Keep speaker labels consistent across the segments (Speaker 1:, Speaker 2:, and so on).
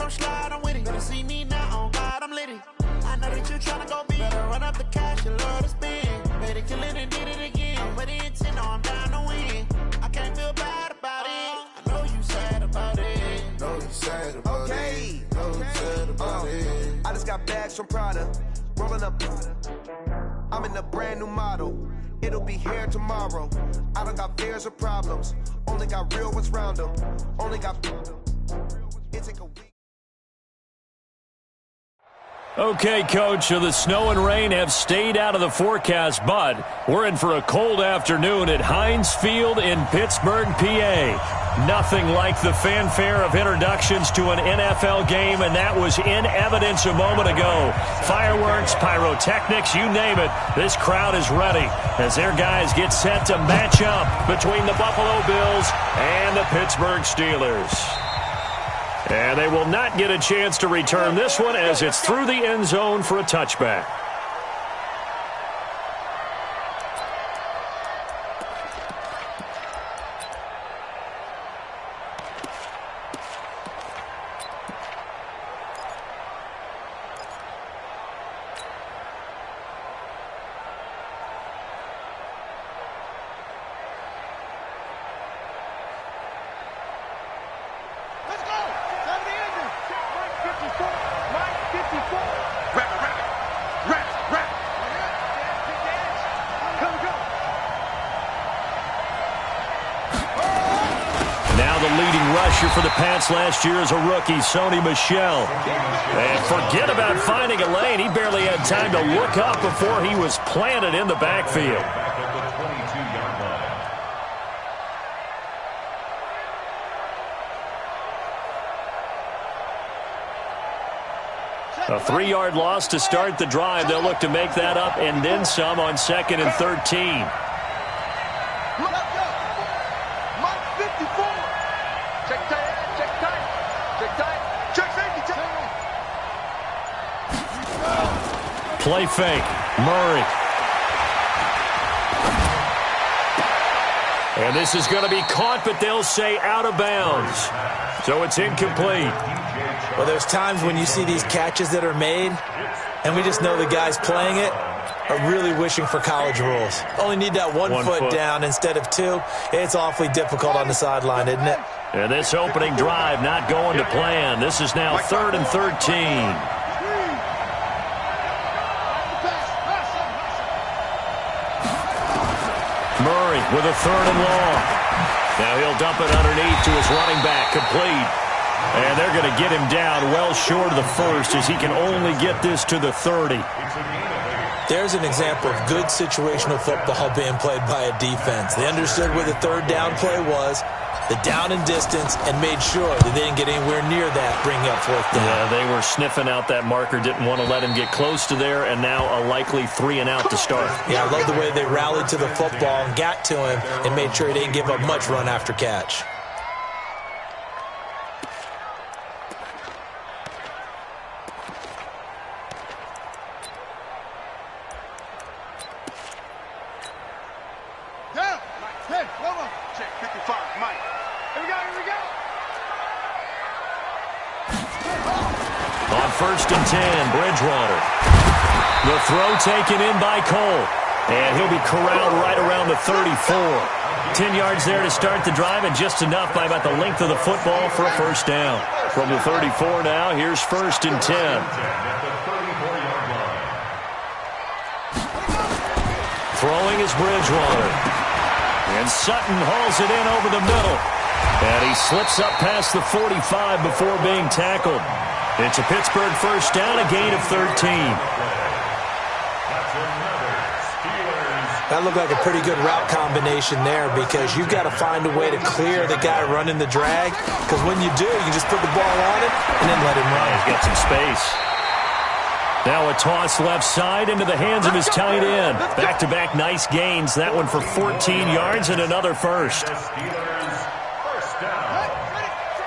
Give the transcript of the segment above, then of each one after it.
Speaker 1: don't slide, I'm with it. Better see me now, on God, I'm litty. I know that you tryna go big. Better run up the cash, you love to spend. Better kill it and did it again. I'm with the intent, no, I'm down to win. I can't feel bad about it. I know you sad about it.
Speaker 2: Know you sad about it. Know you sad about it. I just got bags from Prada. Rolling up. I'm in a brand new model. It'll be here tomorrow. I don't got fears or problems. Only got real ones round them. Only got. It take a week.
Speaker 3: Okay, Coach, so the snow and rain have stayed out of the forecast, but we're in for a cold afternoon at Heinz Field in Pittsburgh, PA. Nothing like the fanfare of introductions to an NFL game, and that was in evidence a moment ago. Fireworks, pyrotechnics, you name it. This crowd is ready as their guys get set to match up between the Buffalo Bills and the Pittsburgh Steelers. And they will not get a chance to return this one as it's through the end zone for a touchback. For the Pats last year as a rookie, Sony Michel. And forget about finding a lane. He barely had time to look up before he was planted in the backfield. A 3-yard loss to start the drive. They'll look to make that up and then some on 2nd and 13. Play fake. Murray. And this is going to be caught, but they'll say out of bounds. So it's incomplete.
Speaker 4: Well, there's times when you see these catches that are made, and we just know the guys playing it are really wishing for college rules. Only need that one foot down instead of two. It's awfully difficult on the sideline, isn't it?
Speaker 3: And this opening drive not going to plan. This is now 3rd and 13. Murray with a 3rd and long. Now he'll dump it underneath to his running back, complete. And they're going to get him down well short of the first as he can only get this to the 30.
Speaker 4: There's an example of good situational football being played by a defense. They understood where the 3rd down play was, the down and distance, and made sure that they didn't get anywhere near that, bringing up 4th down.
Speaker 3: Yeah, they were sniffing out that marker, didn't want to let him get close to there, and now a likely 3 and out to start.
Speaker 4: Yeah, I love the way they rallied to the football and got to him and made sure he didn't give up much run after catch.
Speaker 3: On 1st and 10, Bridgewater. The throw taken in by Cole. And he'll be corralled right around the 34. 10 yards there to start the drive, and just enough by about the length of the football for a 1st down. From the 34 now, here's 1st and 10. Throwing is Bridgewater. And Sutton hauls it in over the middle. And he slips up past the 45 before being tackled. It's a Pittsburgh 1st down, a gain of 13.
Speaker 4: That looked like a pretty good route combination there, because you've got to find a way to clear the guy running the drag, because when you do, you just put the ball on it and then let him run.
Speaker 3: He's got some space. Now a toss left side into the hands of his tight end. Back-to-back nice gains. That one for 14 yards and another 1st.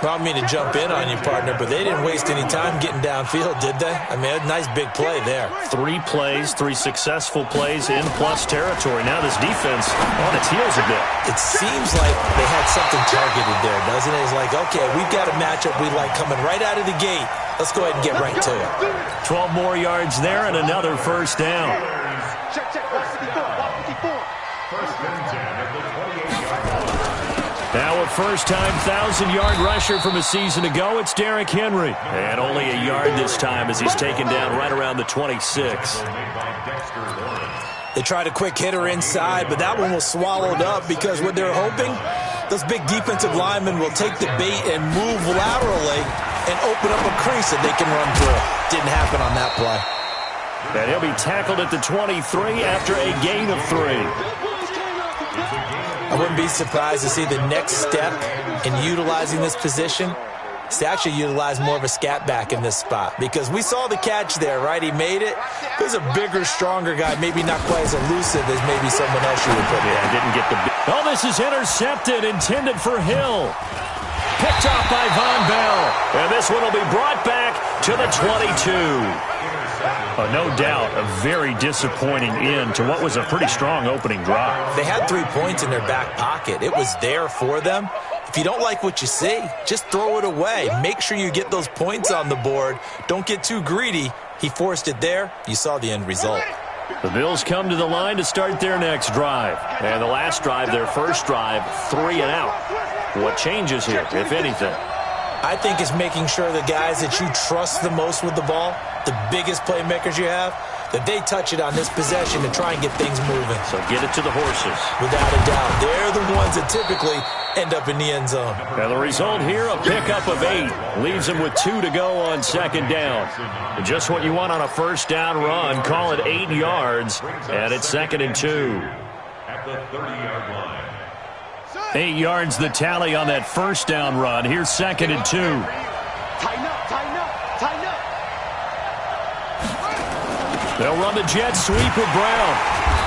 Speaker 4: Well, I don't mean to jump in on you, partner, but they didn't waste any time getting downfield, did they? I mean, a nice big play there.
Speaker 3: 3 plays, 3 successful plays in plus territory. Now this defense on its heels a bit.
Speaker 4: It seems like they had something targeted there, doesn't it? It's like, okay, we've got a matchup we like coming right out of the gate. Let's go ahead and get right to it.
Speaker 3: 12 more yards there and another first down. Now a first-time 1,000-yard rusher from a season ago, it's Derrick Henry. And only a yard this time as he's taken down right around the 26.
Speaker 4: They tried a quick hitter inside, but that one was swallowed up because what they're hoping, those big defensive linemen will take the bait and move laterally and open up a crease that they can run through. Didn't happen on that play.
Speaker 3: And he'll be tackled at the 23 after a gain of 3.
Speaker 4: I wouldn't be surprised to see the next step in utilizing this position is to actually utilize more of a scat back in this spot, because we saw the catch there, right? He made it. There's a bigger, stronger guy, maybe not quite as elusive as maybe someone else you would put there.
Speaker 3: Yeah, didn't get the... Oh, this is intercepted, intended for Hill. Picked off by Von Bell. And this one will be brought back to the 22. No doubt a very disappointing end to what was a pretty strong opening drive.
Speaker 4: They had 3 points in their back pocket. It was there for them. If you don't like what you see, just throw it away. Make sure you get those points on the board. Don't get too greedy. He forced it there. You saw the end result.
Speaker 3: The Bills come to the line to start their next drive. And the last drive, their first drive, 3 and out. What changes here, if anything?
Speaker 4: I think it's making sure the guys that you trust the most with the ball, the biggest playmakers you have, that they touch it on this possession to try and get things moving.
Speaker 3: So get it to the horses.
Speaker 4: Without a doubt. They're the ones that typically end up in the end zone.
Speaker 3: Now the result here, a pickup of 8. Leaves them with 2 to go on second down. And just what you want on a first down run. Call it 8 yards, and it's 2nd and 2.
Speaker 5: At the 30-yard line.
Speaker 3: 8 yards the tally on that first down run. Here's 2nd and 2.
Speaker 1: Tighten up, tighten up, tighten up.
Speaker 3: They'll run the jet sweep with Brown.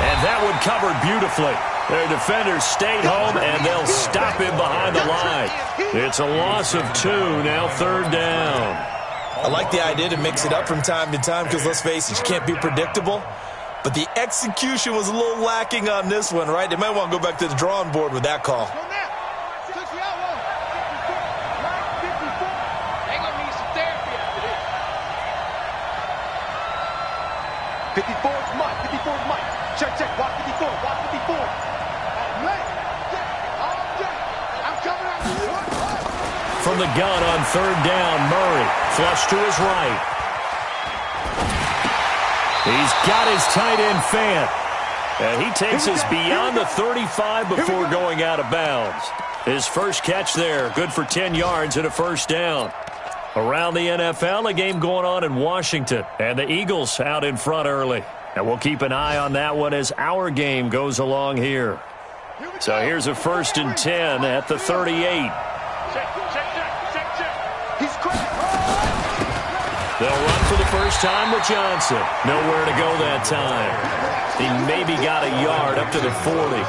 Speaker 3: And that one covered beautifully. Their defenders stayed home, and they'll stop him behind the line. It's a loss of 2, now 3rd down.
Speaker 4: I like the idea to mix it up from time to time because, let's face it, you can't be predictable. But the execution was a little lacking on this one, right? They might want to go back to the drawing board with that call.
Speaker 1: They're going to need some therapy after this. 54 is Mike. 54 is Mike. Check, check. Watch 54. Watch 54. I'm coming out to you.
Speaker 3: From the gun on 3rd down, Murray. Flush to his right. He's got his tight end fan. And he takes us beyond the 35 before going out of bounds. His first catch there, good for 10 yards and a first down. Around the NFL, a game going on in Washington. And the Eagles out in front early. And we'll keep an eye on that one as our game goes along here. So here's a 1st and 10 at the 38.
Speaker 1: He's cracked.
Speaker 3: They'll run for the first time with Johnson. Nowhere to go that time. He maybe got a yard up to the 40.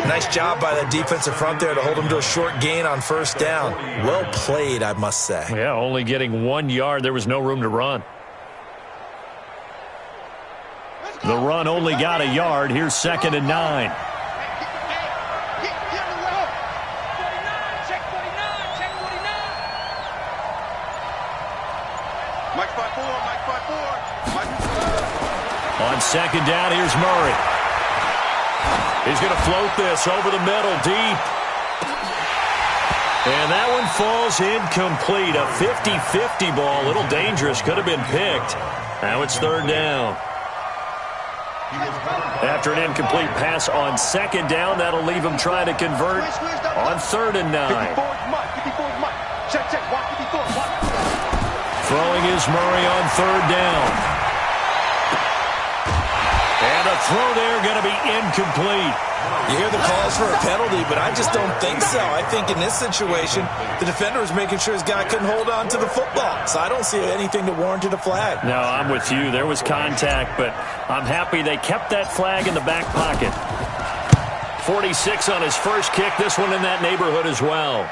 Speaker 4: Nice job by the defensive front there to hold him to a short gain on first down. Well played, I must say.
Speaker 3: Yeah, only getting 1 yard. There was no room to run. The run only got a yard. Here's 2nd and 9. On 2nd down, here's Murray. He's going to float this over the middle, deep. And that one falls incomplete. A 50-50 ball, a little dangerous, could have been picked. Now it's 3rd down. After an incomplete pass on 2nd down, that'll leave him trying to convert on 3rd and 9. Throwing is Murray on 3rd down. And a throw there going to be incomplete.
Speaker 4: You hear the calls for a penalty, but I just don't think so. I think in this situation, the defender was making sure his guy couldn't hold on to the football. So I don't see anything that warranted a flag.
Speaker 3: No, I'm with you. There was contact, but I'm happy they kept that flag in the back pocket. 46 on his first kick. This one in that neighborhood as well.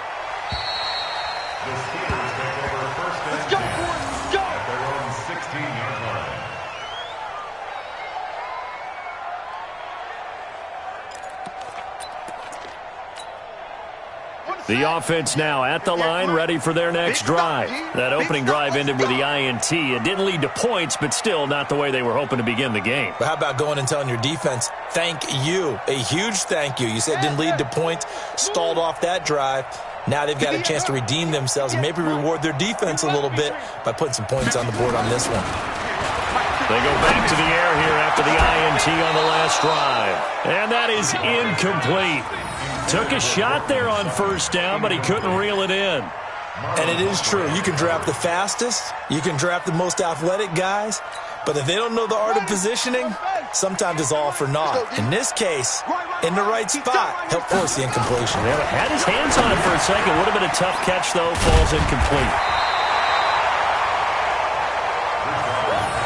Speaker 3: The offense now at the line, ready for their next drive. That opening drive ended with the INT. It didn't lead to points, but still not the way they were hoping to begin the game.
Speaker 4: But how about going and telling your defense, thank you, a huge thank you. You said it didn't lead to points, stalled off that drive. Now they've got a chance to redeem themselves and maybe reward their defense a little bit by putting some points on the board on this one.
Speaker 3: They go back to the air here after the INT on the last drive. And that is incomplete. Took a shot there on first down, but he couldn't reel it in.
Speaker 4: And it is true. You can draft the fastest. You can draft the most athletic guys. But if they don't know the art of positioning, sometimes it's all for naught. In this case, in the right spot, helped force the incompletion.
Speaker 3: Yeah, had his hands on it for a second. Would have been a tough catch, though. Falls incomplete.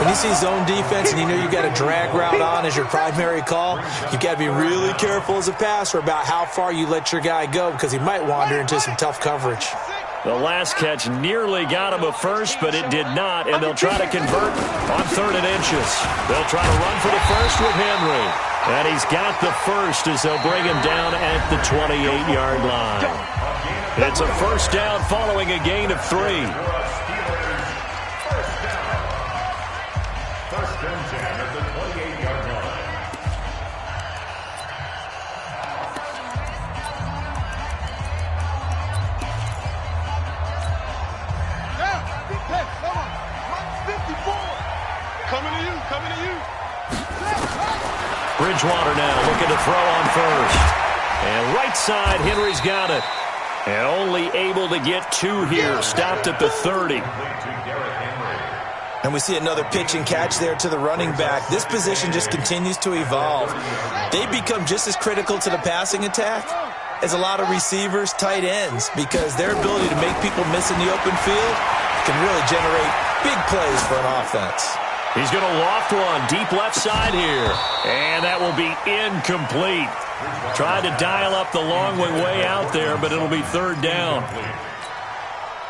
Speaker 4: When you see zone defense and you know you got a drag route on as your primary call, you got to be really careful as a passer about how far you let your guy go because he might wander into some tough coverage.
Speaker 3: The last catch nearly got him a first, but it did not, and they'll try to convert on 3rd and inches. They'll try to run for the first with Henry. And he's got the first as they'll bring him down at the 28-yard line. It's a first down following a gain of 3. Bridgewater now looking to throw on first. And right side, Henry's got it. And only able to get 2 here. Stopped at the 30.
Speaker 4: And we see another pitch and catch there to the running back. This position just continues to evolve. They become just as critical to the passing attack as a lot of receivers, tight ends, because their ability to make people miss in the open field can really generate big plays for an offense.
Speaker 3: He's going to loft one deep left side here. And that will be incomplete. Tried to dial up the long way out there, but it'll be 3rd down.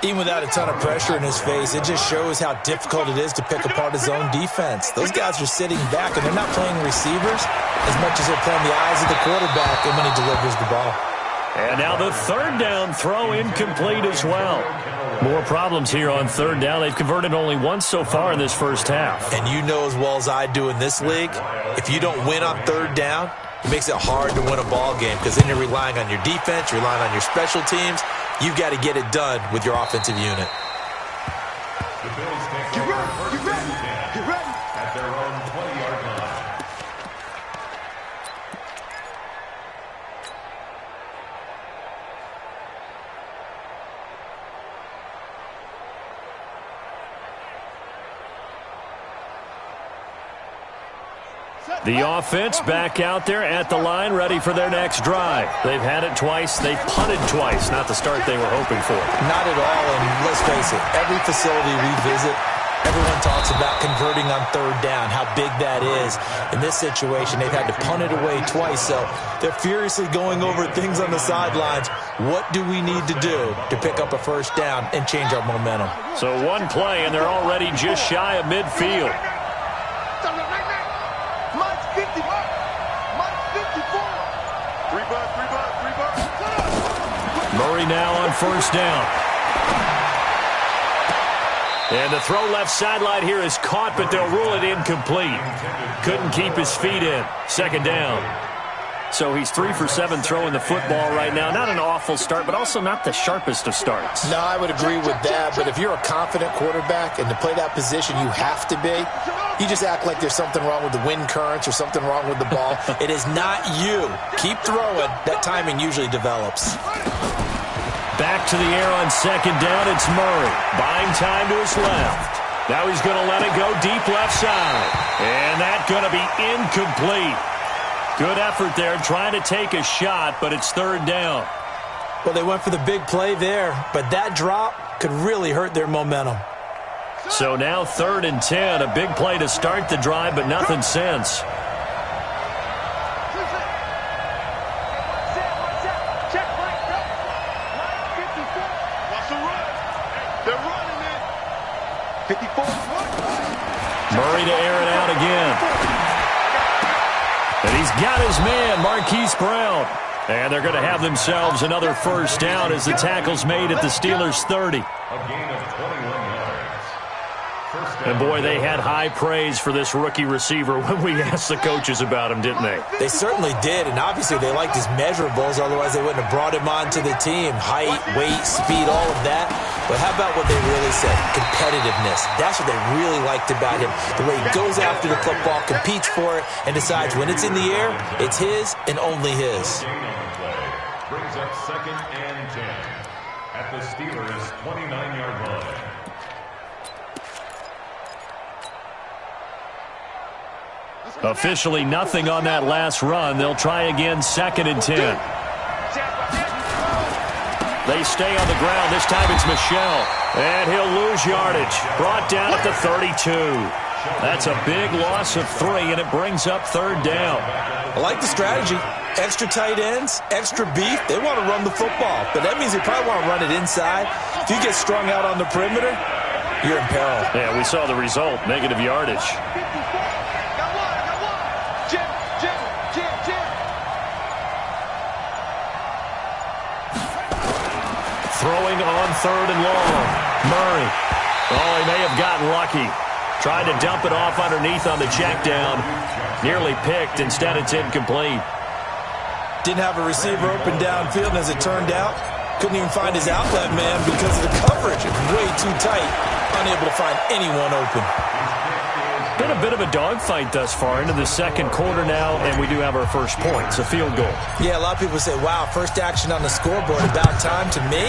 Speaker 4: Even without a ton of pressure in his face, it just shows how difficult it is to pick apart his own defense. Those guys are sitting back, and they're not playing receivers as much as they're playing the eyes of the quarterback and when he delivers the ball.
Speaker 3: And now the 3rd down throw incomplete as well. More problems here on 3rd down. They've converted only once so far in this first half.
Speaker 4: And you know as well as I do in this league, if you don't win on 3rd down, it makes it hard to win a ball game because then you're relying on your defense, you're relying on your special teams. You've got to get it done with your offensive unit.
Speaker 5: Get ready. At their own 20-yard line.
Speaker 3: The offense back out there at the line, ready for their next drive. They've had it twice. They've punted twice. Not the start they were hoping for.
Speaker 4: Not at all, and let's face it, every facility we visit, everyone talks about converting on 3rd down, how big that is. In this situation, they've had to punt it away twice, so they're furiously going over things on the sidelines. What do we need to do to pick up a first down and change our momentum?
Speaker 3: So one play, and they're already just shy of midfield. Murray now on first down. And the throw left sideline here is caught, but they'll rule it incomplete. Couldn't keep his feet in. 2nd down. So he's 3 for 7 throwing the football right now. Not an awful start, but also not the sharpest of starts.
Speaker 6: No, I would agree with that. But if you're a confident quarterback and to play that position you have to be, you just act like there's something wrong with the wind currents or something wrong with the ball.
Speaker 4: It is not you. Keep throwing. That timing usually develops.
Speaker 3: Back to the air on 2nd down. It's Murray. Buying time to his left. Now he's going to let it go deep left side. And that's going to be incomplete. Good effort there, trying to take a shot, but it's 3rd down.
Speaker 4: Well, they went for the big play there, but that drop could really hurt their momentum.
Speaker 3: So now 3rd and 10, a big play to start the drive, but nothing since. Murray to air it out again. And he's got his man, Marquise Brown. And they're going to have themselves another first down as the tackle's made at the Steelers' 30.
Speaker 5: A gain of 21 yards.
Speaker 3: And, boy, they had high praise for this rookie receiver when we asked the coaches about him, didn't they?
Speaker 4: They certainly did, and obviously they liked his measurables. Otherwise, they wouldn't have brought him onto the team. Height, weight, speed, all of that. But how about what they really said? Competitiveness. That's what they really liked about him. The way he goes after the football, competes for it, and decides when it's in the air, it's his and only his.
Speaker 5: Brings up 2nd and 10 at the Steelers' 29-yard line.
Speaker 3: Officially nothing on that last run. They'll try again, 2nd and 10. They stay on the ground. This time it's Michel. And he'll lose yardage. Brought down at the 32. That's a big loss of 3, and it brings up 3rd down.
Speaker 4: I like the strategy. Extra tight ends, extra beef. They want to run the football, but that means they probably want to run it inside. If you get strung out on the perimeter, you're in peril.
Speaker 3: Yeah, we saw the result, negative yardage. Throwing on 3rd and long. Murray. Oh, he may have gotten lucky. Tried to dump it off underneath on the check down. Nearly picked. Instead, it's incomplete.
Speaker 4: Didn't have a receiver open downfield, and as it turned out, couldn't even find his outlet man because of the coverage. Way too tight. Unable to find anyone open.
Speaker 3: Been a bit of a dogfight thus far into the 2nd quarter now, and we do have our first point. It's a field goal.
Speaker 4: Yeah, a lot of people say, wow, first action on the scoreboard, about time. To me,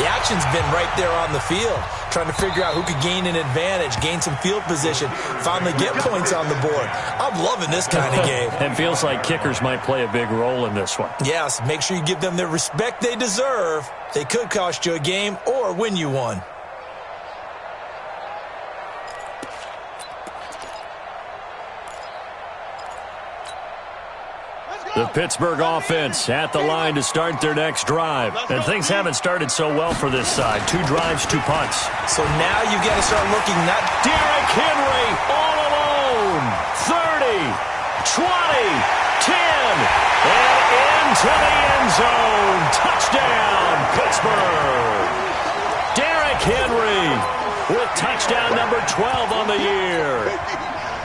Speaker 4: the action's been right there on the field, trying to figure out who could gain an advantage, gain some field position, finally get points on the board. I'm loving this kind of game.
Speaker 3: And feels like kickers might play a big role in this one.
Speaker 4: Yes, make sure you give them the respect they deserve. They could cost you a game or win you one.
Speaker 3: The Pittsburgh offense at the line to start their next drive. And things haven't started so well for this side. 2 drives, 2 punts.
Speaker 4: So now you've got to start looking not...
Speaker 3: Derrick Henry all alone. 30, 20, 10, and into the end zone. Touchdown, Pittsburgh. Derrick Henry with touchdown number 12 on the year.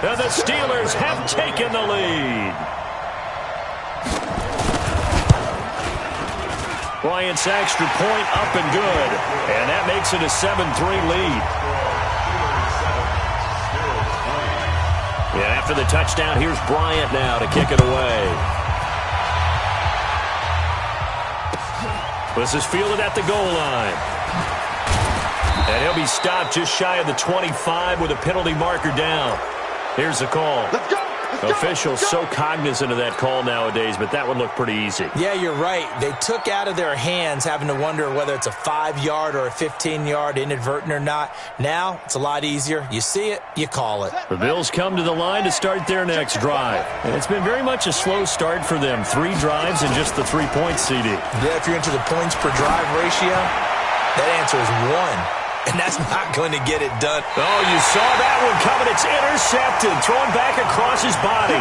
Speaker 3: And the Steelers have taken the lead. Bryant's extra point up and good. And that makes it a 7-3 lead. And after the touchdown, here's Bryant now to kick it away. This is fielded at the goal line. And he'll be stopped just shy of the 25 with a penalty marker down. Here's the call.
Speaker 1: Let's go.
Speaker 3: Officials so cognizant of that call nowadays, but that one looked pretty easy.
Speaker 4: Yeah, you're right. They took out of their hands having to wonder whether it's a 5-yard or a 15-yard, inadvertent or not. Now, it's a lot easier. You see it, you call it.
Speaker 3: The Bills come to the line to start their next drive. And it's been very much a slow start for them. 3 drives and just the 3 points, CD.
Speaker 4: Yeah, if you're into the points per drive ratio, that answer is 1. And that's not going to get it done.
Speaker 3: Oh, you saw that one coming. It's intercepted. Thrown back across his body.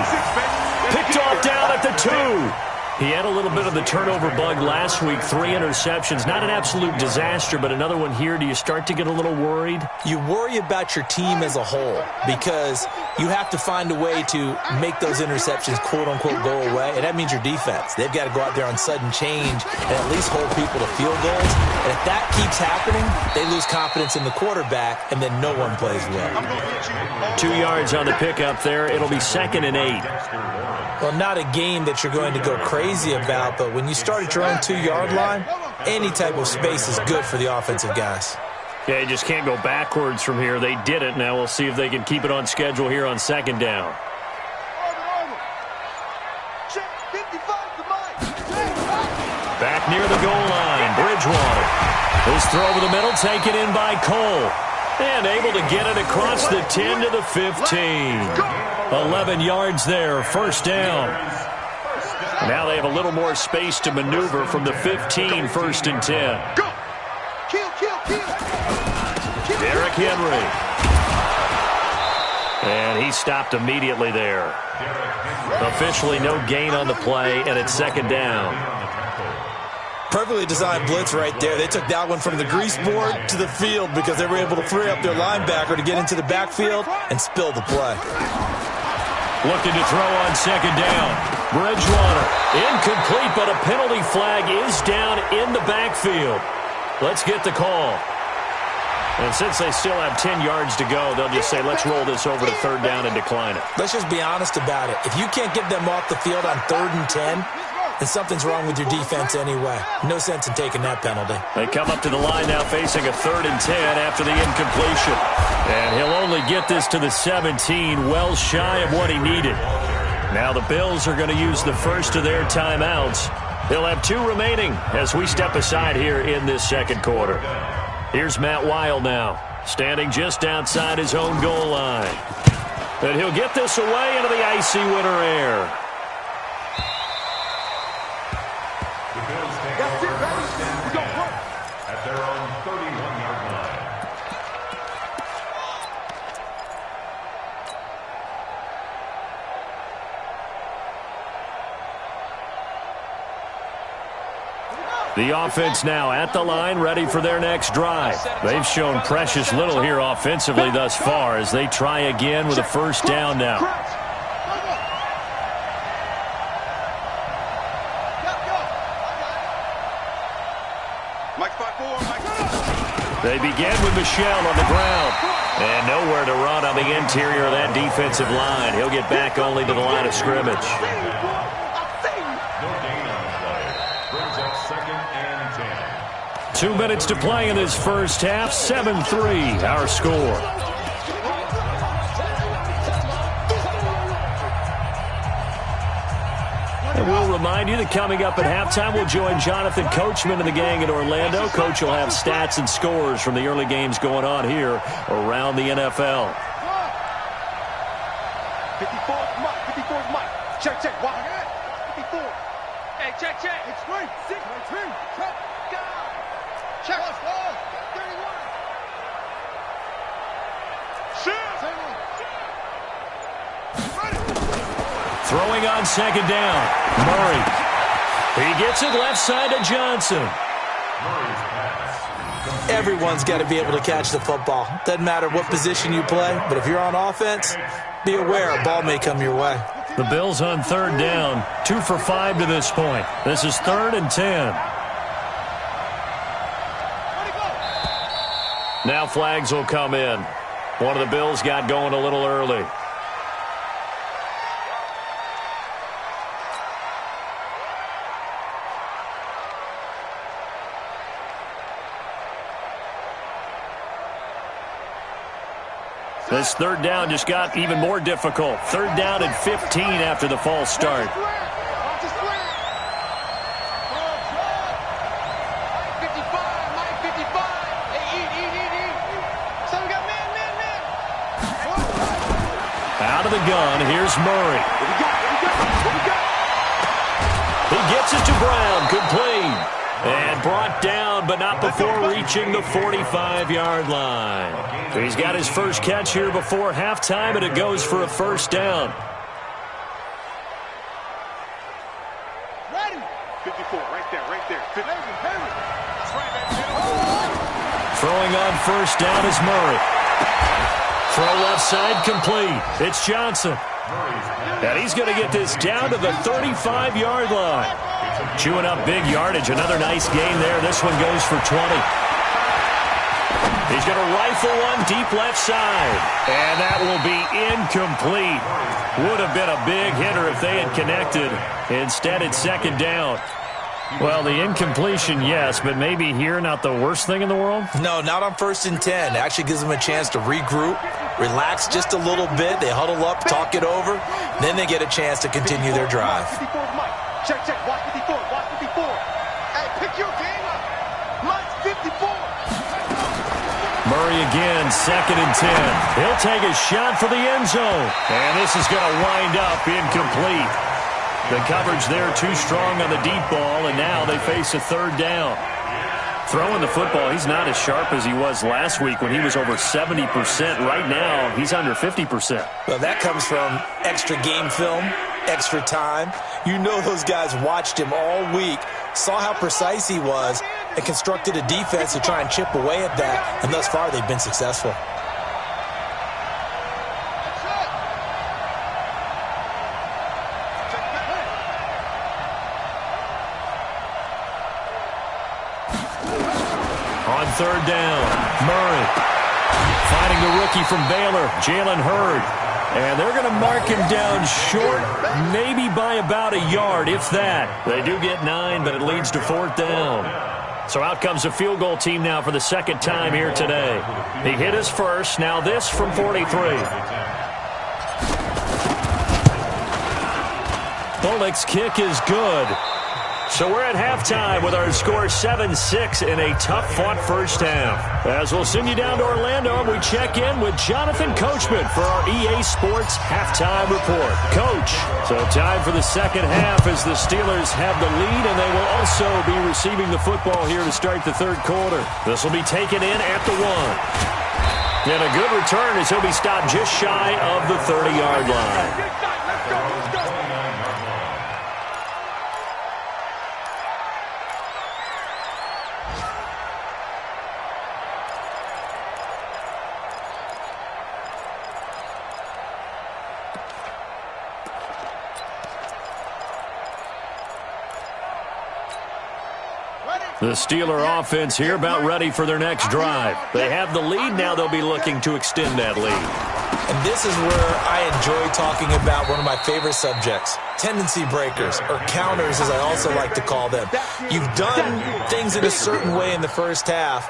Speaker 3: Picked off down at the 2. He had a little bit of the turnover bug last week. 3 interceptions. Not an absolute disaster, but another one here. Do you start to get a little worried?
Speaker 4: You worry about your team as a whole because you have to find a way to make those interceptions, quote-unquote, go away. And that means your defense. They've got to go out there on sudden change and at least hold people to field goals. And if that keeps happening, they lose confidence in the quarterback, and then no one plays well.
Speaker 3: 2 yards on the pickup there. It'll be 2nd and 8.
Speaker 4: Well, not a game that you're going to go crazy about, but when you start at your own 2-yard line, any type of space is good for the offensive guys.
Speaker 3: Yeah, you just can't go backwards from here. They did it. Now we'll see if they can keep it on schedule here on 2nd down. Back near the goal line, Bridgewater. His throw over the middle, taken in by Cole. And able to get it across the 10 to the 15. 11 yards there, first down. Now they have a little more space to maneuver from the 15, 1st and 10. Derrick Henry. And he stopped immediately there. Officially no gain on the play, and it's 2nd down.
Speaker 4: Perfectly designed blitz right there. They took that one from the grease board to the field because they were able to free up their linebacker to get into the backfield and spill the play.
Speaker 3: Looking to throw on second down. Bridgewater, incomplete, but a penalty flag is down in the backfield. Let's get the call. And since they still have 10 yards to go, they'll just say, let's roll this over to third down and decline it.
Speaker 4: Let's just be honest about it. If you can't get them off the field on 3rd and 10, then something's wrong with your defense anyway. No sense in taking that penalty.
Speaker 3: They come up to the line now facing a 3rd and 10 after the incompletion. And he'll only get this to the 17, well shy of what he needed. Now the Bills are going to use the first of their timeouts. They'll have 2 remaining as we step aside here in this second quarter. Here's Matt Weil now, standing just outside his own goal line. And he'll get this away into the icy winter air.
Speaker 5: The Bills take over first and 10 at their own 31-yard line.
Speaker 3: The offense now at the line, ready for their next drive. They've shown precious little here offensively thus far as they try again with a first down now. They begin with Michelle on the ground. And nowhere to run on the interior of that defensive line. He'll get back only to the line of scrimmage. 2 minutes to play in this first half. 7-3, our score. And we'll remind you that coming up at halftime, we'll join Jonathan Coachman and the gang in Orlando. Coach will have stats and scores from the early games going on here around the NFL.
Speaker 7: 54's Mike. 54's Mike. Check, check. Walk. 54. Hey, check, check. It's 3. 6. 3. Check. Go. Check. 31. Shoot.
Speaker 3: Throwing on second down. Murray. He gets it left side to Johnson.
Speaker 4: Everyone's got to be able to catch the football. Doesn't matter what position you play, but if you're on offense, be aware a ball may come your way.
Speaker 3: The Bills on third down. 2 for 5 to this point. This is 3rd and 10. Now flags will come in. One of the Bills got going a little early. This third down just got even more difficult. 3rd down and 15 after the false start.
Speaker 7: 55. Mike 55. Hey, eat. So we got man.
Speaker 3: Out of the gun, here's Murray.
Speaker 7: What we got?
Speaker 3: He gets it to Brown, complete. And brought down, but not before reaching the 45-yard line. He's got his first catch here before halftime, and it goes for a first down.
Speaker 7: Ready. 54, right there. 50.
Speaker 3: Throwing on first down is Murray. Throw left side complete. It's Johnson. And he's going to get this down to the 35-yard line. Chewing up big yardage. Another nice gain there. This one goes for 20. He's going to rifle one deep left side. And that will be incomplete. Would have been a big hitter if they had connected. Instead, it's second down. Well, the incompletion, yes, but maybe here not the worst thing in the world?
Speaker 4: No, not on 1st and 10. It actually gives them a chance to regroup, relax just a little bit. They huddle up, talk it over. Then they get a chance to continue their drive.
Speaker 7: 54's Mike. Check. Watch 54. Hey, pick your game up. Mike's 54.
Speaker 3: Murray again, 2nd and 10. He'll take a shot for the end zone. And this is going to wind up incomplete. The coverage there too strong on the deep ball, and now they face a 3rd down. Throwing the football, he's not as sharp as he was last week when he was over 70%. Right now, he's under 50%.
Speaker 4: Well, that comes from extra game film, extra time. You know those guys watched him all week saw how precise he was, and constructed a defense to try and chip away at that, and thus far they've been successful.
Speaker 3: On third down, Murray finding the rookie from Baylor, Jalen Hurd. And they're going to mark him down short, maybe by about a yard, if that. They do get 9, but it leads to fourth down. So out comes a field goal team now for the second time here today. He hit his first, now this from 43. Bullock's kick is good. So we're at halftime with our score 7-6 in a tough-fought first half. As we'll send you down to Orlando, we check in with Jonathan Coachman for our EA Sports Halftime Report. Coach, so time for the second half as the Steelers have the lead, and they will also be receiving the football here to start the third quarter. This will be taken in at the 1. And a good return as he'll be stopped just shy of the 30-yard line. The Steeler offense here about ready for their next drive. They have the lead. Now they'll be looking to extend that lead.
Speaker 4: And this is where I enjoy talking about one of my favorite subjects, tendency breakers, or counters as I also like to call them. You've done things in a certain way in the first half,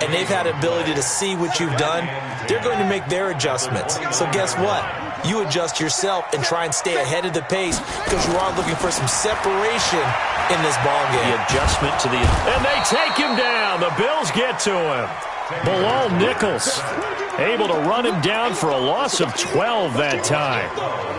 Speaker 4: and they've had the ability to see what you've done. They're going to make their adjustments. So guess what? You adjust yourself and try and stay ahead of the pace because you are looking for some separation in this ballgame.
Speaker 3: The adjustment to the... And they take him down. The Bills get to him. Bilal Nichols able to run him down for a loss of 12 that time.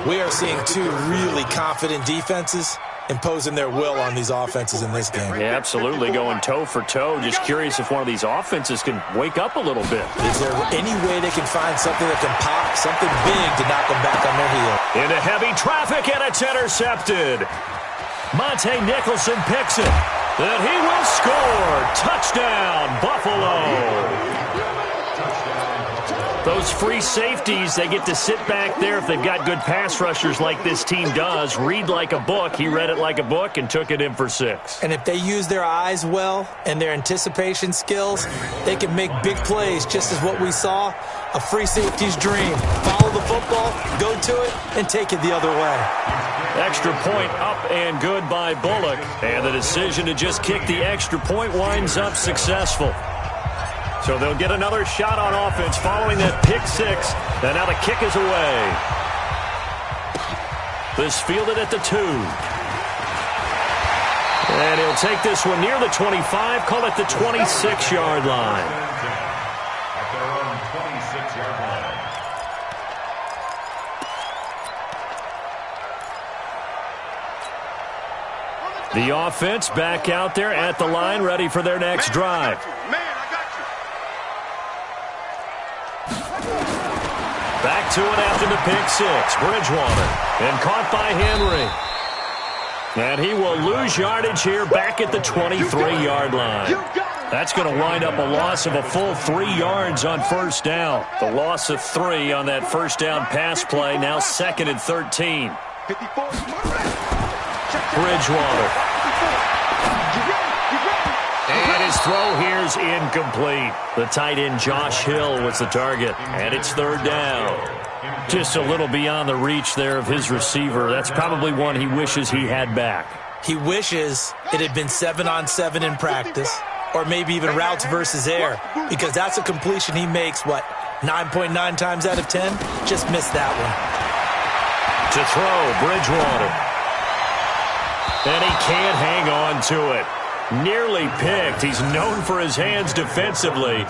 Speaker 4: We are seeing two really confident defenses imposing their will on these offenses in this game.
Speaker 3: Yeah, absolutely, going toe for toe. Just curious if one of these offenses can wake up a little bit.
Speaker 4: Is there any way they can find something that can pop, something big to knock them back on their heel?
Speaker 3: Into heavy traffic, and it's intercepted. Monte Nicholson picks it. And he will score. Touchdown, Buffalo. Those free safeties, they get to sit back there if they've got good pass rushers like this team does. Read like a book. He read it like a book and took it in for 6.
Speaker 4: And if they use their eyes well and their anticipation skills, they can make big plays, just as what we saw. A free safety's dream. Follow the football, go to it, and take it the other way.
Speaker 3: Extra point up and good by Bullock. And the decision to just kick the extra point winds up successful. So they'll get another shot on offense following that pick 6. And now the kick is away. This fielded at the 2. And he'll take this one near the 25, call it the 26-yard line.
Speaker 5: At their own 26-yard line.
Speaker 3: The offense back out there at the line, ready for their next drive. Back to it after the pick 6. Bridgewater. And caught by Henry. And he will lose yardage here back at the 23-yard line. That's going to wind up a loss of a full 3 yards on first down. The loss of 3 on that first down pass play. Now 2nd and 13. Bridgewater. And his throw here's incomplete. The tight end Josh Hill was the target. And it's 3rd down. Just a little beyond the reach there of his receiver. That's probably one he wishes he had back.
Speaker 4: He wishes it had been 7-on-7 in practice, or maybe even routes versus air, because that's a completion he makes, 9.9 times out of 10? Just missed that one.
Speaker 3: To throw, Bridgewater. And he can't hang on to it. Nearly picked. He's known for his hands defensively,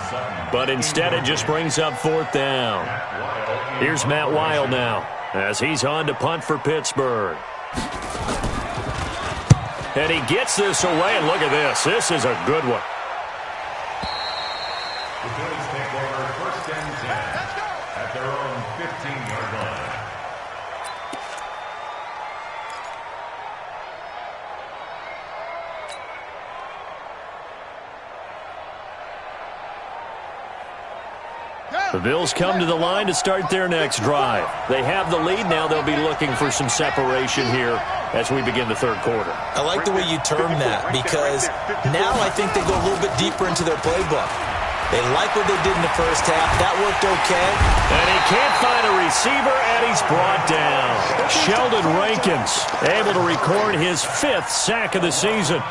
Speaker 3: but instead it just brings up 4th down. Here's Matt Weil now as he's on to punt for Pittsburgh. And he gets this away, and look at this. This is a good one.
Speaker 5: The Bills take over 1st and 10 at their own 15-yard line.
Speaker 3: The Bills come to the line to start their next drive. They have the lead. Now they'll be looking for some separation here as we begin the third quarter.
Speaker 4: I like the way you term that, because now I think they go a little bit deeper into their playbook. They like what they did in the first half. That worked okay.
Speaker 3: And he can't find a receiver, and he's brought down. Sheldon Rankins able to record his 5th sack of the season.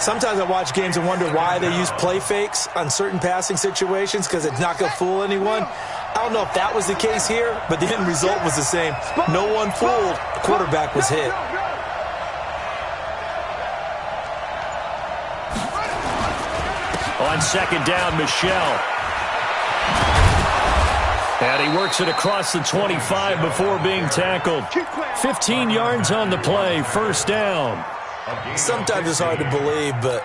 Speaker 4: Sometimes I watch games and wonder why they use play fakes on certain passing situations, because it's not going to fool anyone. I don't know if that was the case here, but the end result was the same. No one fooled. The quarterback was hit.
Speaker 3: On second down, Michelle. And he works it across the 25 before being tackled. 15 yards on the play, first down.
Speaker 4: Sometimes it's hard to believe, but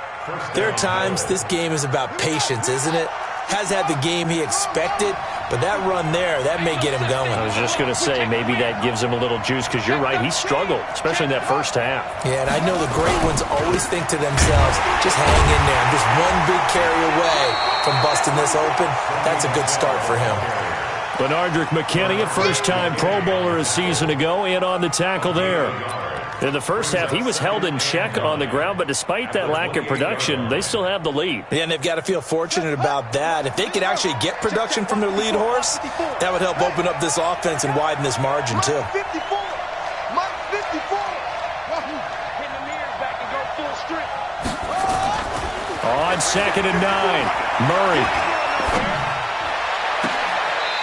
Speaker 4: there are times this game is about patience, isn't it? Has had the game he expected, but that run there, that may get him going.
Speaker 3: I was just going to say, maybe that gives him a little juice, because you're right, he struggled, especially in that first half.
Speaker 4: Yeah, and I know the great ones always think to themselves, just hang in there. I'm just one big carry away from busting this open. That's a good start for him.
Speaker 3: Benardrick McKinney, a first-time Pro Bowler a season ago, in on the tackle there. In the first half, he was held in check on the ground, but despite that lack of production, they still have the lead.
Speaker 4: Yeah, and they've got to feel fortunate about that. If they could actually get production from their lead horse, that would help open up this offense and widen this margin, too.
Speaker 3: On second and 9, Murray.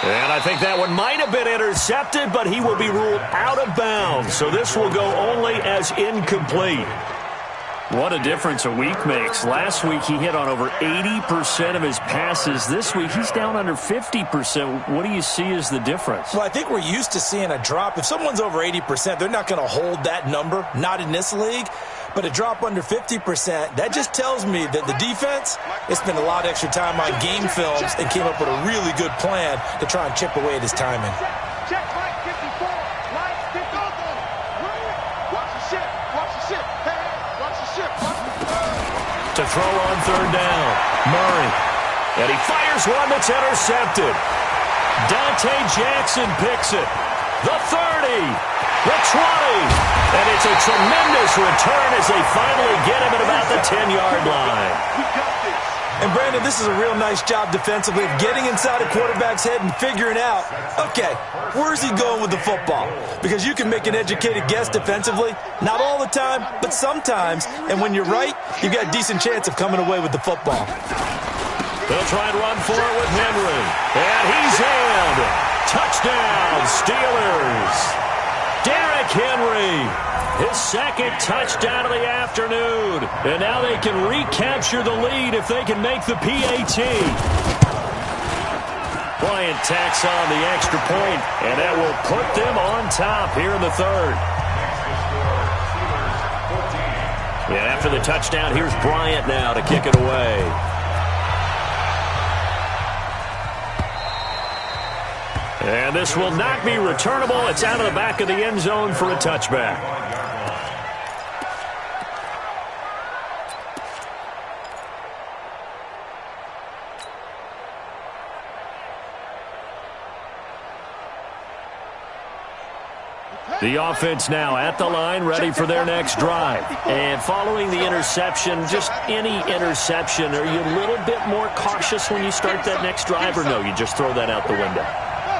Speaker 3: And I think that one might have been intercepted, but he will be ruled out of bounds. So this will go only as incomplete. What a difference a week makes. Last week he hit on over 80% of his passes. This week he's down under 50%. What do you see as the difference?
Speaker 4: Well, I think we're used to seeing a drop. If someone's over 80%, they're not going to hold that number, not in this league. But a drop under 50%, that just tells me that the defense has spent a lot of extra time on game films and came up with a really good plan to try and chip away at his timing.
Speaker 7: Check right 54, right 50. Watch the ship, watch the ship. Hey, watch the ship.
Speaker 3: To throw on third down, Murray. And he fires one that's intercepted. Dante Jackson picks it. The 30. The 20, and it's a tremendous return as they finally get him at about the 10-yard line.
Speaker 4: And, Brandon, this is a real nice job defensively of getting inside a quarterback's head and figuring out, okay, where's he going with the football? Because you can make an educated guess defensively, not all the time, but sometimes. And when you're right, you've got a decent chance of coming away with the football.
Speaker 3: They'll try and run for it with Henry. And he's in. Touchdown, Steelers. Derrick Henry, his second touchdown of the afternoon. And now they can recapture the lead if they can make the PAT. Bryant tacks on the extra point, and that will put them on top here in the third. And after the touchdown, here's Bryant now to kick it away. And this will not be returnable. It's out of the back of the end zone for a touchback. The offense now at the line, ready for their next drive. And following the interception, just any interception, are you a little bit more cautious when you start that next drive, or no, you just throw that out the window?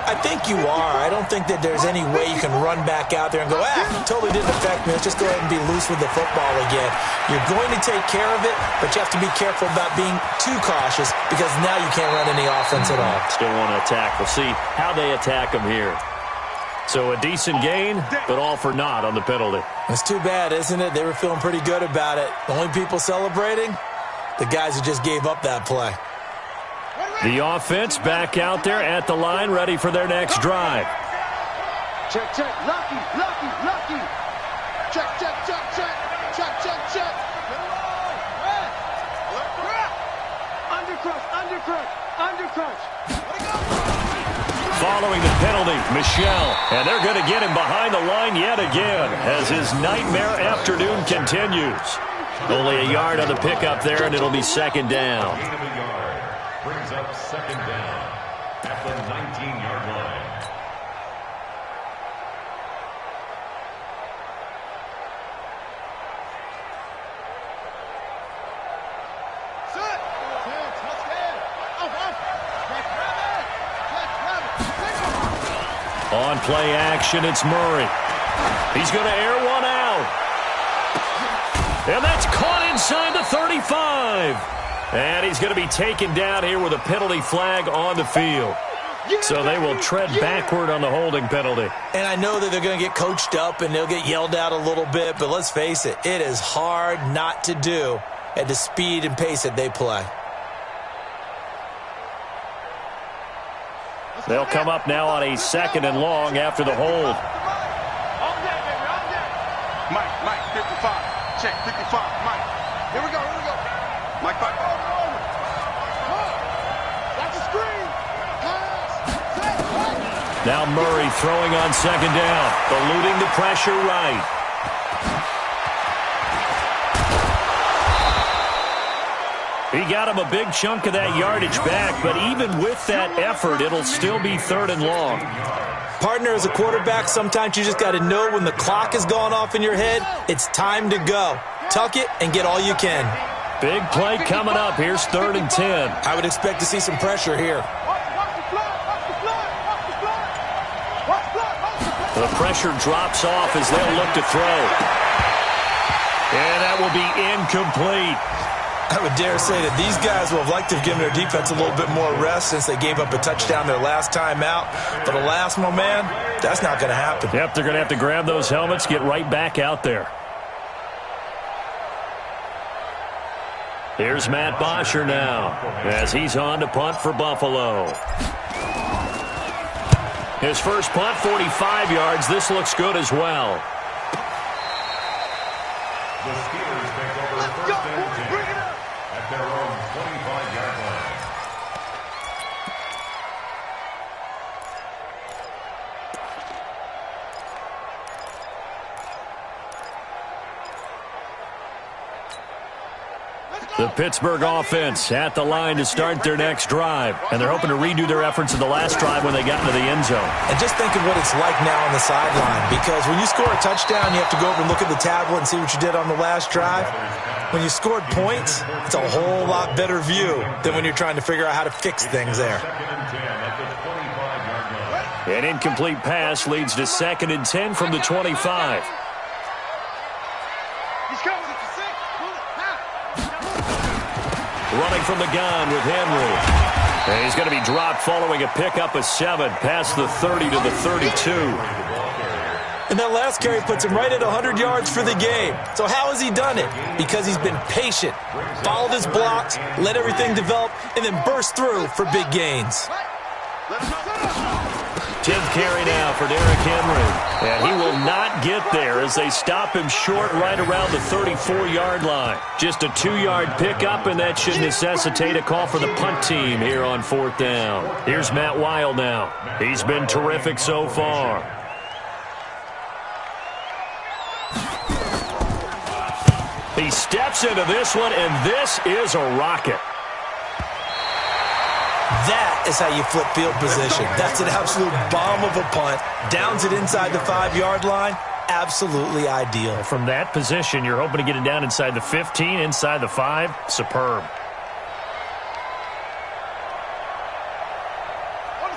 Speaker 4: I think you are. I don't think that there's any way you can run back out there and go, totally didn't affect me. Let's just go ahead and be loose with the football again. You're going to take care of it, but you have to be careful about being too cautious, because now you can't run any offense at all.
Speaker 3: Still want to attack. We'll see how they attack them here. So a decent gain, but all for naught on the penalty.
Speaker 4: It's too bad, isn't it? They were feeling pretty good about it. The only people celebrating, the guys who just gave up that play.
Speaker 3: The offense back out there at the line, ready for their next drive.
Speaker 7: Check, check, lucky, lucky, lucky. Check, check, check, check, check, check, check. Undercrush, undercrush, undercrush.
Speaker 3: Following the penalty, Michelle. And they're going to get him behind the line yet again as his nightmare afternoon continues. Only a yard on the pickup there, and it'll be second down.
Speaker 5: at the 19-yard line.
Speaker 3: On play action, it's Murray. He's going to air one out. And that's caught inside the 35. And he's going to be taken down here with a penalty flag on the field. So they will tread backward on the holding penalty.
Speaker 4: And I know that they're going to get coached up and they'll get yelled at a little bit, but let's face it, it is hard not to do at the speed and pace that they play.
Speaker 3: They'll come up now on a 2nd and long after the hold.
Speaker 7: Mike, 55. Check, 55. Mike. Here we go. Mike, back. That's a screen.
Speaker 3: Now Murray throwing on 2nd down. Eluding the pressure right. He got him a big chunk of that yardage back, but even with that effort, it'll still be 3rd and long.
Speaker 4: Partner, as a quarterback, sometimes you just got to know when the clock has gone off in your head, it's time to go. Tuck it and get all you can.
Speaker 3: Big play coming up. Here's 3rd and 10.
Speaker 4: I would expect to see some pressure here.
Speaker 3: The pressure drops off as they'll look to throw. And that will be incomplete.
Speaker 4: I would dare say that these guys will have liked to have given their defense a little bit more rest since they gave up a touchdown their last time out. But alas, my man, that's not going to happen.
Speaker 3: Yep, they're going to have to grab those helmets, get right back out there. Here's Matt Bosher now as he's on to punt for Buffalo. His first punt, 45 yards. This looks good as well.
Speaker 5: The Steelers take over 1st and 10 at their own 25-yard line.
Speaker 3: The Pittsburgh offense at the line to start their next drive. And they're hoping to redo their efforts in the last drive when they got into the end zone.
Speaker 4: And just think of what it's like now on the sideline. Because when you score a touchdown, you have to go over and look at the tablet and see what you did on the last drive. When you scored points, it's a whole lot better view than when you're trying to figure out how to fix things there.
Speaker 3: An incomplete pass leads to 2nd and 10 from the 25. Running from the gun with Henry. And he's going to be dropped following a pickup of 7 past the 30 to the 32.
Speaker 4: And that last carry puts him right at 100 yards for the game. So how has he done it? Because he's been patient, followed his blocks, let everything develop, and then burst through for big gains.
Speaker 3: 10th carry now for Derrick Henry. And he will not get there as they stop him short right around the 34-yard line. Just a 2-yard pickup, and that should necessitate a call for the punt team here on 4th down. Here's Matt Wild now. He's been terrific so far. He steps into this one, and this is a rocket.
Speaker 4: That is how you flip field position. That's an absolute bomb of a punt. Downs it inside the 5-yard line. Absolutely ideal.
Speaker 3: From that position, you're hoping to get it down inside the 15, inside the 5. Superb.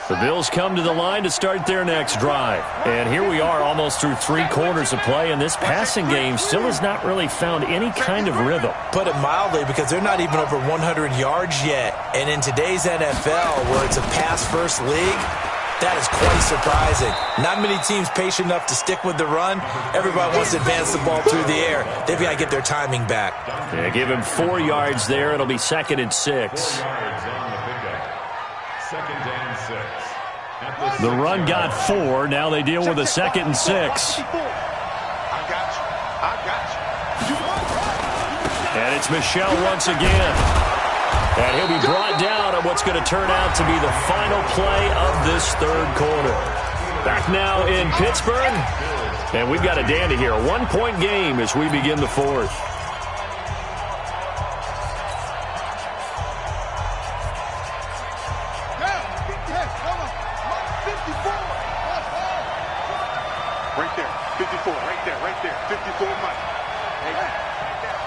Speaker 3: The Bills come to the line to start their next drive. And here we are almost through 3 quarters of play, and this passing game still has not really found any kind of rhythm.
Speaker 4: Put it mildly, because they're not even over 100 yards yet. And in today's NFL, where it's a pass-first league, that is quite surprising. Not many teams patient enough to stick with the run. Everybody wants to advance the ball through the air. They've got to get their timing back.
Speaker 3: Yeah, give him 4 yards there. It'll be 2nd and 6. The run got 4. Now they deal with a 2nd and 6. And it's Michel once again. And he'll be brought down on what's going to turn out to be the final play of this 3rd quarter. Back now in Pittsburgh. And we've got a dandy here. A 1-point game as we begin the 4th.
Speaker 7: Right there. 54 Mike. Hey, right down.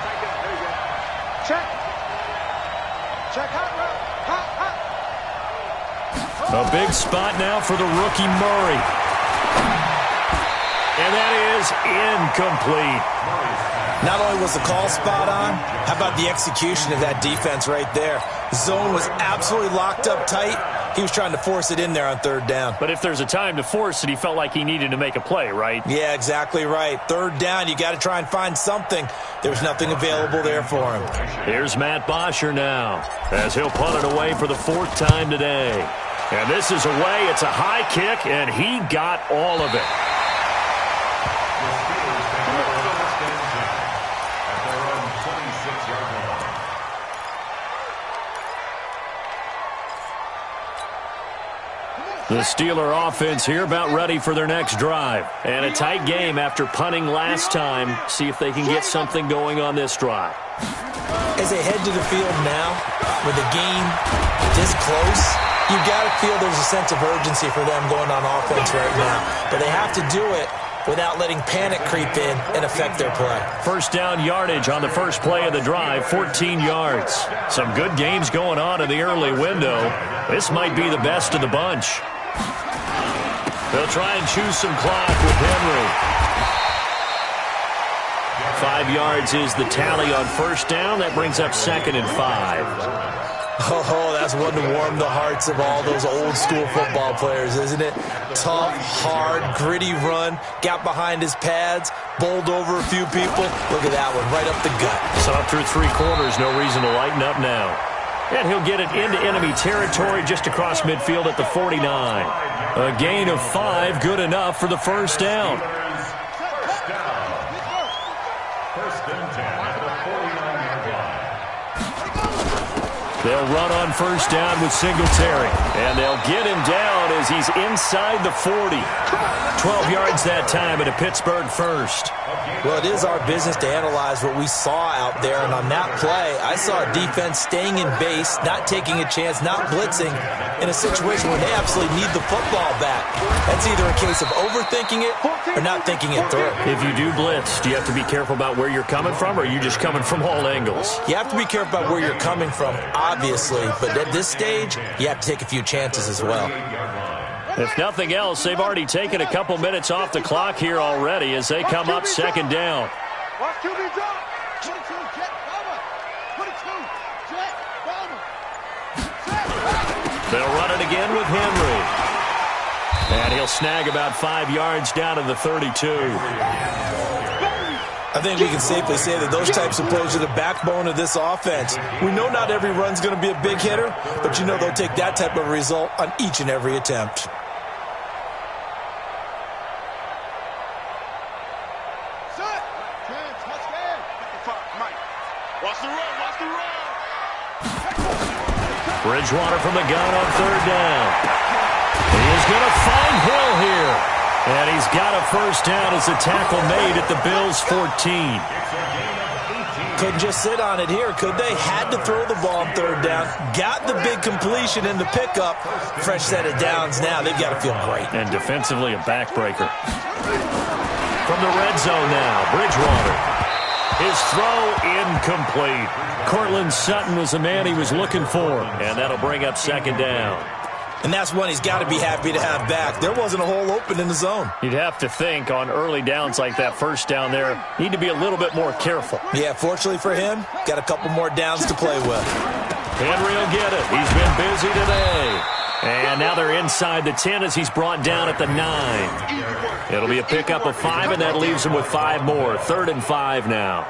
Speaker 7: There you go. Check. Hot route. Hot.
Speaker 3: A big spot now for the rookie Murray. And that is incomplete.
Speaker 4: Not only was the call spot on, how about the execution of that defense right there? Zone was absolutely locked up tight. He was trying to force it in there on third down.
Speaker 3: But if there's a time to force it, he felt like he needed to make a play, right?
Speaker 4: Yeah, exactly right. Third down, you got to try and find something. There's nothing available there for him.
Speaker 3: Here's Matt Bosher now, as he'll punt it away for the 4th time today. And this is away. It's a high kick, and he got all of it. The Steeler offense here about ready for their next drive. And a tight game after punting last time. See if they can get something going on this drive.
Speaker 4: As they head to the field now, with the game this close, you've got to feel there's a sense of urgency for them going on offense right now. But they have to do it without letting panic creep in and affect their play.
Speaker 3: First down yardage on the first play of the drive, 14 yards. Some good games going on in the early window. This might be the best of the bunch. They'll try and choose some clock with Henry. 5 yards is the tally on first down. That brings up 2nd and 5.
Speaker 4: Oh, that's one to warm the hearts of all those old school football players, isn't it? Tough, hard, gritty run, got behind his pads, bowled over a few people. Look at that one, right up the gut.
Speaker 3: So up through 3 quarters, no reason to lighten up now. And he'll get it into enemy territory just across midfield at the 49. A gain of 5, good enough for the first down.
Speaker 5: First and 10 at the 49-yard line.
Speaker 3: They'll run on first down with Singletary. And they'll get him down as he's inside the 40. 12 yards that time at a Pittsburgh first.
Speaker 4: Well, it is our business to analyze what we saw out there, and on that play, I saw a defense staying in base, not taking a chance, not blitzing, in a situation where they absolutely need the football back. That's either a case of overthinking it or not thinking it through.
Speaker 3: If you do blitz, do you have to be careful about where you're coming from, or are you just coming from all angles?
Speaker 4: You have to be careful about where you're coming from, obviously, but at this stage, you have to take a few chances as well.
Speaker 3: If nothing else, they've already taken a couple minutes off the clock here already as they come up second down.
Speaker 7: Watch QB drop. 22, jet, bomber. 22, jet, bomber.
Speaker 3: They'll run it again with Henry. And he'll snag about 5 yards down to the 32.
Speaker 4: I think we can safely say that those types of plays are the backbone of this offense. We know not every run's going to be a big hitter, but you know they'll take that type of result on each and every attempt.
Speaker 3: Bridgewater from the gun on third down. He is going to find Hill here. And he's got a first down as a tackle made at the Bills' 14.
Speaker 4: Couldn't just sit on it here, could they? Had to throw the ball on third down. Got the big completion in the pickup. Fresh set of downs now. They've got to feel great.
Speaker 3: And defensively, a backbreaker. From the red zone now, Bridgewater. His throw incomplete. Cortland Sutton was the man he was looking for. And that'll bring up second down.
Speaker 4: And that's one he's got to be happy to have back. There wasn't a hole open in the zone.
Speaker 3: You'd have to think on early downs like that first down there, need to be a little bit more careful.
Speaker 4: Yeah, fortunately for him, got a couple more downs to play with.
Speaker 3: Henry will get it. He's been busy today. And now they're inside the 10 as he's brought down at the 9. It'll be a pickup of 5, and that leaves him with 5 more. 3rd and 5 now.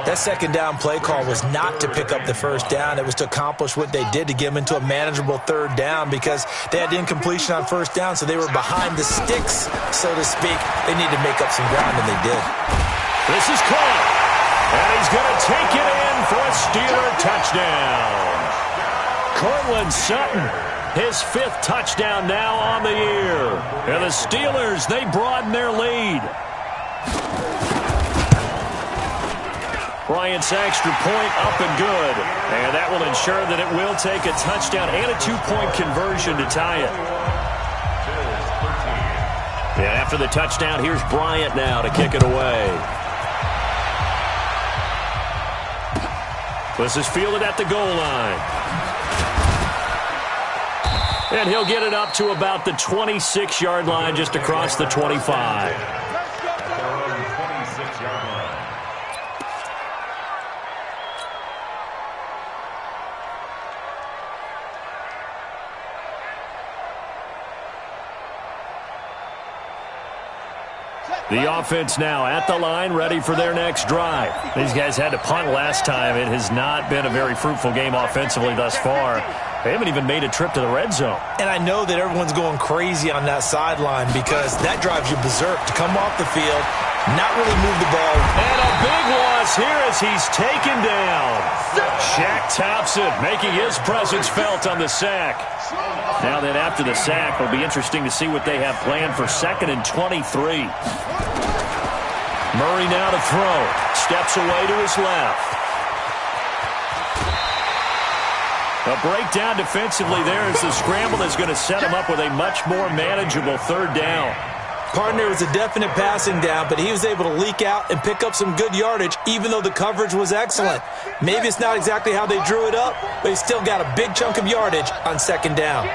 Speaker 4: That second down play call was not to pick up the first down. It was to accomplish what they did to get them into a manageable third down because they had incompletion on first down, so they were behind the sticks, so to speak. They needed to make up some ground, and they did.
Speaker 3: This is caught, and he's going to take it in for a Steeler touchdown. Cortland Sutton, his 5th touchdown now on the year. And the Steelers, they broaden their lead. Bryant's extra point up and good. And that will ensure that it will take a touchdown and a 2-point conversion to tie it. Yeah, after for the touchdown. Here's Bryant now to kick it away. This is fielded at the goal line. And he'll get it up to about the 26-yard line, just across the 25. The offense now at the line, ready for their next drive. These guys had to punt last time. It has not been a very fruitful game offensively thus far. They haven't even made a trip to the red zone.
Speaker 4: And I know that everyone's going crazy on that sideline because that drives you berserk to come off the field, not really move the ball.
Speaker 3: And a big loss here as he's taken down. Shaq Thompson making his presence felt on the sack. Now then, after the sack, it'll be interesting to see what they have planned for 2nd and 23. Murray now to throw. Steps away to his left. A breakdown defensively there as the scramble is going to set him up with a much more manageable 3rd down.
Speaker 4: Partner was a definite passing down, but he was able to leak out and pick up some good yardage, even though the coverage was excellent. Maybe it's not exactly how they drew it up, but he still got a big chunk of yardage on 2nd down.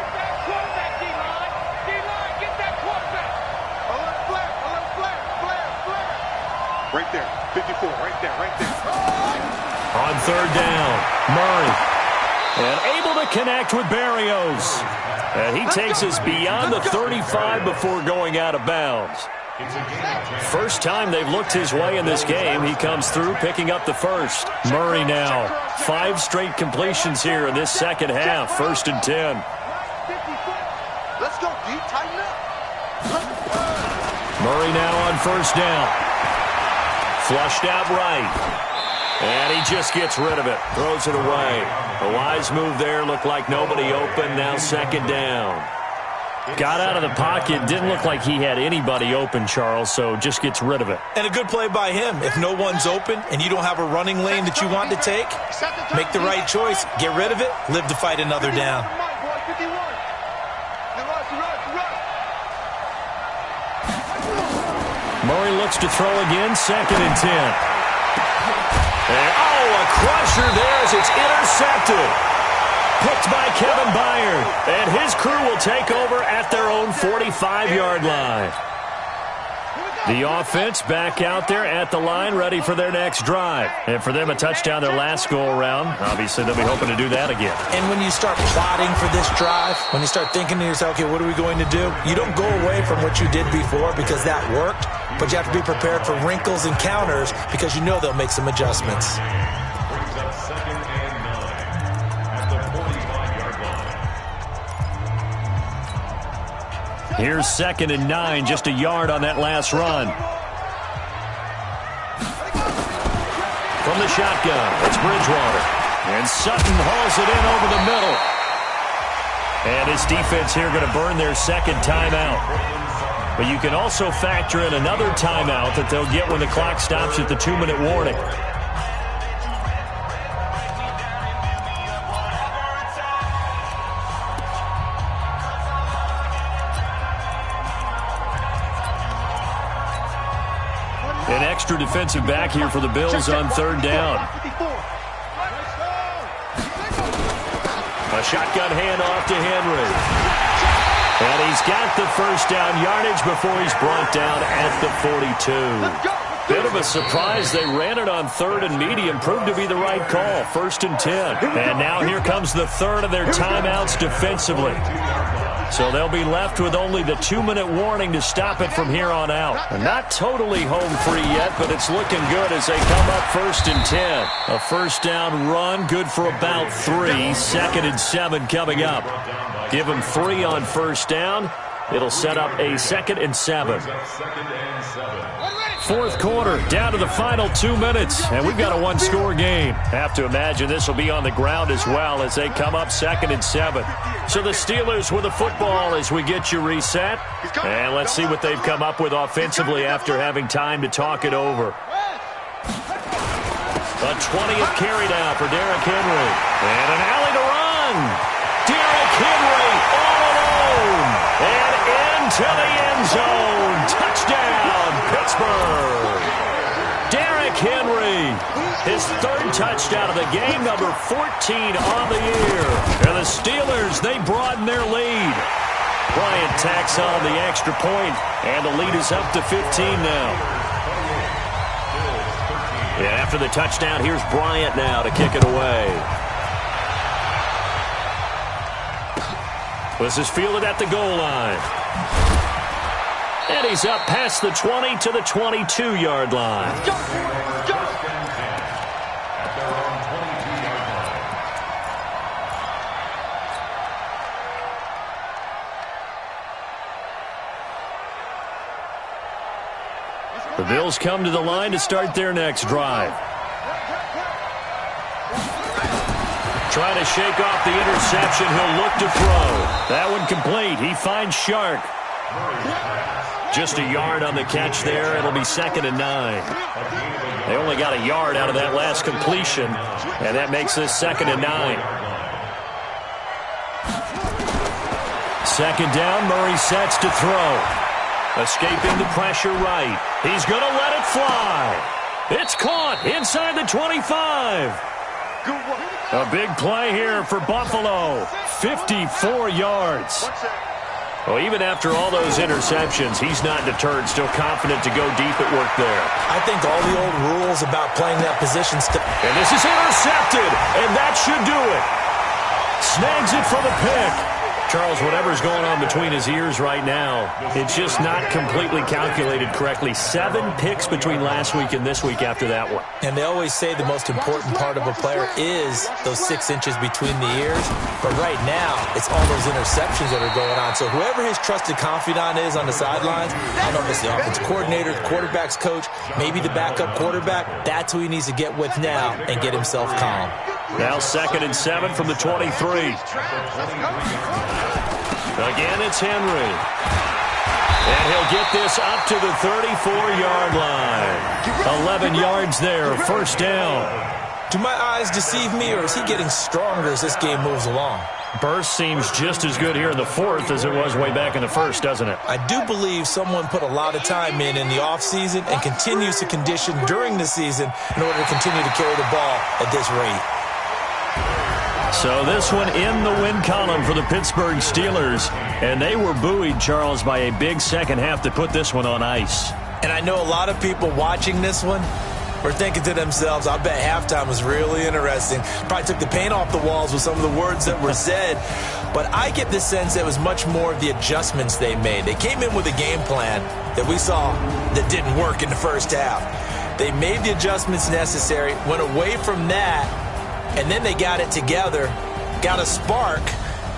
Speaker 7: Right there, 54, right there.
Speaker 3: On 3rd down, Murray. And able to connect with Berrios. And he takes us beyond the 35 before going out of bounds. First time they've looked his way in this game. He comes through picking up the first. Murray now. 5 straight completions here in this second half. 1st and 10.
Speaker 7: Let's go, D. Tighten up.
Speaker 3: Murray now on 1st down. Flushed out right. And he just gets rid of it. Throws it away. A wise move there. Looked like nobody open. Now 2nd down. Got out of the pocket. Didn't look like he had anybody open, Charles, so just gets rid of it.
Speaker 4: And a good play by him. If no one's open and you don't have a running lane that you want to take, make the right choice. Get rid of it. Live to fight another down.
Speaker 3: Murray looks to throw again. 2nd and 10. And, a crusher there as it's intercepted. Picked by Kevin Byard. And his crew will take over at their own 45-yard line. The offense back out there at the line, ready for their next drive. And for them, a touchdown their last go-around. Obviously, they'll be hoping to do that again.
Speaker 4: And when you start plotting for this drive, when you start thinking to yourself, okay, what are we going to do? You don't go away from what you did before because that worked. But you have to be prepared for wrinkles and counters because you know they'll make some adjustments.
Speaker 5: Brings up 2nd and 9 at the 45-yard line.
Speaker 3: Here's 2nd and 9, just a yard on that last run. From the shotgun, it's Bridgewater. And Sutton hauls it in over the middle. And his defense here going to burn their 2nd timeout. But you can also factor in another timeout that they'll get when the clock stops at the 2-minute warning. An extra defensive back here for the Bills on 3rd down. A shotgun handoff to Henry. And he's got the 1st down yardage before he's brought down at the 42. Bit of a surprise. They ran it on 3rd and medium. Proved to be the right call. 1st and 10. And now here comes the 3rd of their timeouts defensively. So they'll be left with only the 2-minute warning to stop it from here on out. Not totally home free yet, but it's looking good as they come up 1st and 10. A 1st down run, good for about 3. 2nd and 7 coming up. Give them 3 on 1st down. It'll set up a 2nd and 7. 4th quarter, down to the final 2 minutes, and we've got a 1-score game. Have to imagine this will be on the ground as well as they come up 2nd and 7. So the Steelers with the football as we get you reset. And let's see what they've come up with offensively after having time to talk it over. A 20th carry down for Derrick Henry. And an alley to run. Derrick Henry all alone. And in into the end zone. Touchdown, Pittsburgh. Derrick Henry, his third touchdown of the game, number 14 on the year. And the Steelers, they broaden their lead. Bryant tacks on the extra point, and the lead is up to 15 now. And after the touchdown, here's Bryant now to kick it away. This is fielded at the goal line. And he's up past the 20 to the 22-yard line. The Bills come to the line to start their next drive. Trying to shake off the interception. He'll look to throw. That one complete. He finds Shark. Just a yard on the catch there. It'll be 2nd and 9. They only got a yard out of that last completion, and that makes this 2nd and 9. 2nd down, Murray sets to throw. Escaping the pressure right. He's going to let it fly. It's caught inside the 25. A big play here for Buffalo. 54 yards. Well, even after all those interceptions, he's not deterred, still confident to go deep at work there.
Speaker 4: I think all the old rules about playing that position
Speaker 3: and this is intercepted, and that should do it. Snags it for the pick. Charles, whatever's going on between his ears right now, it's just not completely calculated correctly. 7 picks between last week and this week after that one.
Speaker 4: And they always say the most important part of a player is those 6 inches between the ears. But right now, it's all those interceptions that are going on. So whoever his trusted confidant is on the sidelines, I don't know if it's the offensive coordinator, the quarterback's coach, maybe the backup quarterback, that's who he needs to get with now and get himself calm.
Speaker 3: Now 2nd and 7 from the 23. Again, it's Henry. And he'll get this up to the 34-yard line. 11 yards there, 1st down.
Speaker 4: Do my eyes deceive me, or is he getting stronger as this game moves along?
Speaker 3: Burst seems just as good here in the 4th as it was way back in the 1st, doesn't it?
Speaker 4: I do believe someone put a lot of time in the offseason and continues to condition during the season in order to continue to carry the ball at this rate.
Speaker 3: So this one in the win column for the Pittsburgh Steelers. And they were buoyed, Charles, by a big second half to put this one on ice.
Speaker 4: And I know a lot of people watching this one were thinking to themselves, I bet halftime was really interesting. Probably took the paint off the walls with some of the words that were said. But I get the sense that it was much more of the adjustments they made. They came in with a game plan that we saw that didn't work in the first half. They made the adjustments necessary, went away from that, and then they got it together, got a spark,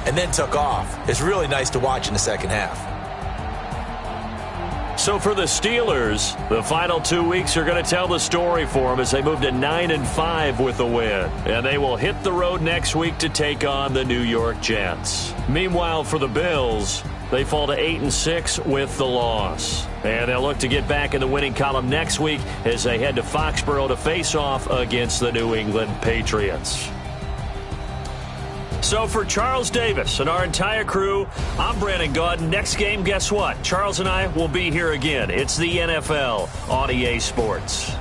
Speaker 4: and then took off. It's really nice to watch in the second half.
Speaker 3: So for the Steelers, the final 2 weeks are going to tell the story for them as they move to 9-5 with the win. And they will hit the road next week to take on the New York Jets. Meanwhile, for the Bills, they fall to 8-6 with the loss. And they'll look to get back in the winning column next week as they head to Foxborough to face off against the New England Patriots. So for Charles Davis and our entire crew, I'm Brandon Gaudin. Next game, guess what? Charles and I will be here again. It's the NFL on EA Sports.